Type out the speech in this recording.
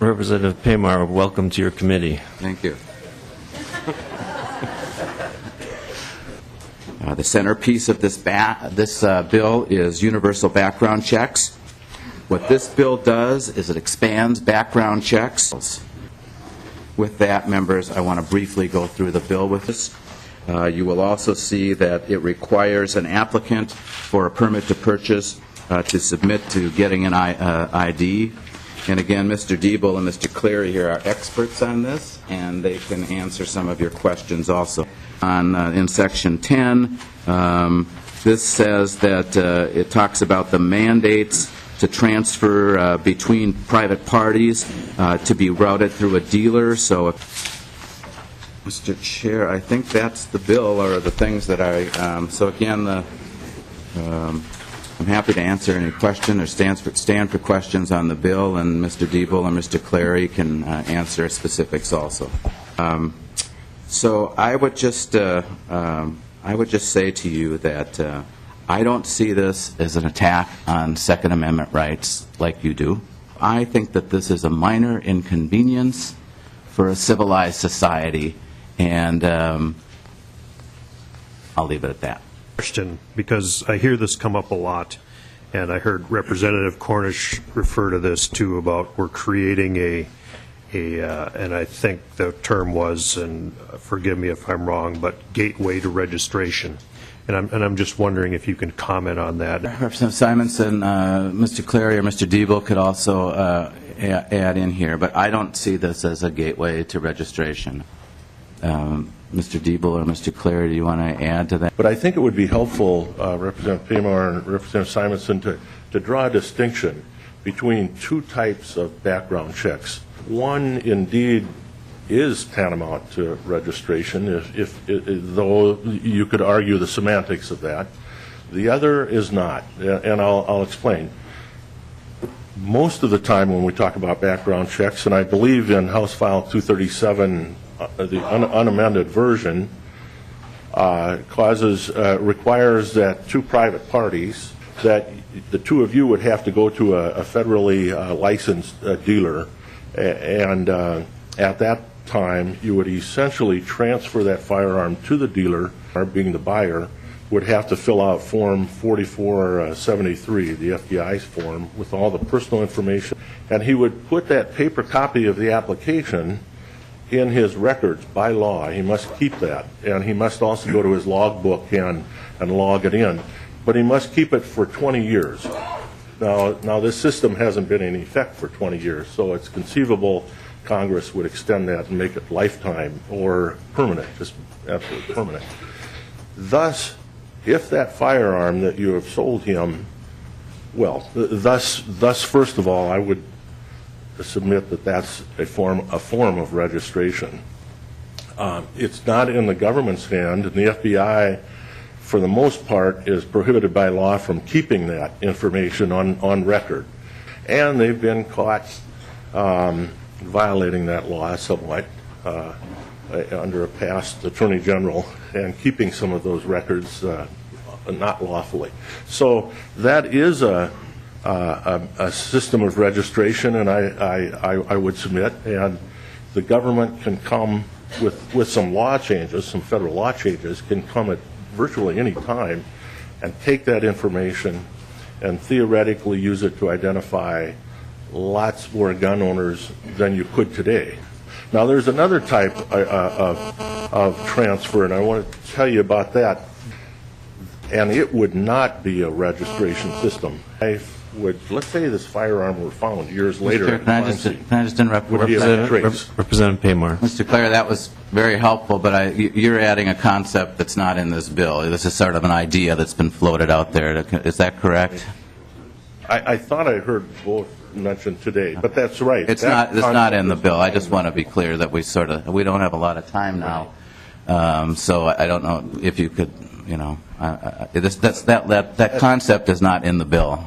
Representative Paymar, welcome to your committee. Thank you. The centerpiece of this bill is universal background checks. What this bill does is it expands background checks. With that, members, I want to briefly go through the bill with us. You will also see that it requires an applicant for a permit to purchase to submit to getting an ID. And again, Mr. Diebel and Mr. Cleary here are experts on this, and they can answer some of your questions also. In Section 10, this says that it talks about the mandates to transfer between private parties to be routed through a dealer. So, Mr. Chair, I think that's the bill or the things that so again, I'm happy to answer any question or stand for questions on the bill, and Mr. Diebel and Mr. Clary can answer specifics also. So I would just say to you that I don't see this as an attack on Second Amendment rights like you do. I think that this is a minor inconvenience for a civilized society, and I'll leave it at that. Question, because I hear this come up a lot, and I heard Representative Cornish refer to this too, about we're creating and I think the term was, and forgive me if I'm wrong, but gateway to registration. And I'm just wondering if you can comment on that. Representative Simonson, Mr. Clary or Mr. Diebel could also add in here, but I don't see this as a gateway to registration. Mr. Diebel or Mr. Clary, do you want to add to that? But I think it would be helpful, Representative Paymar and Representative Simonson, to draw a distinction between two types of background checks. One, indeed, is tantamount to registration, though you could argue the semantics of that. The other is not, and I'll explain. Most of the time when we talk about background checks, and I believe in House File 237, the unamended version, requires that two private parties, that the two of you would have to go to a federally licensed dealer, and at that time you would essentially transfer that firearm to the dealer, or being the buyer, would have to fill out Form 4473, the FBI's form, with all the personal information, and he would put that paper copy of the application in his records by law. He must keep that, and he must also go to his logbook and log it in. But he must keep it for 20 years. Now this system hasn't been in effect for 20 years, so it's conceivable Congress would extend that and make it lifetime or permanent, just absolutely permanent. Thus, if that firearm that you have sold him, well, thus first of all, I would submit that that's a form of registration. It's not in the government's hand, and the FBI, for the most part, is prohibited by law from keeping that information on record. And they've been caught violating that law somewhat under a past Attorney General and keeping some of those records not lawfully. So that is a system of registration, and I would submit, and the government can come with some law changes, some federal law changes, can come at virtually any time and take that information and theoretically use it to identify lots more gun owners than you could today. Now there's another type of transfer, and I want to tell you about that, and it would not be a registration system. Let's say this firearm were found years later. Can I just interrupt? Representative Paymar. Mr. Clare, that was very helpful, but you're adding a concept that's not in this bill. This is sort of an idea that's been floated out there. Is that correct? I thought I heard both mentioned today, but that's right. It's not in the bill. I just want to be clear that we don't have a lot of time now, so I don't know if you could, that concept is not in the bill.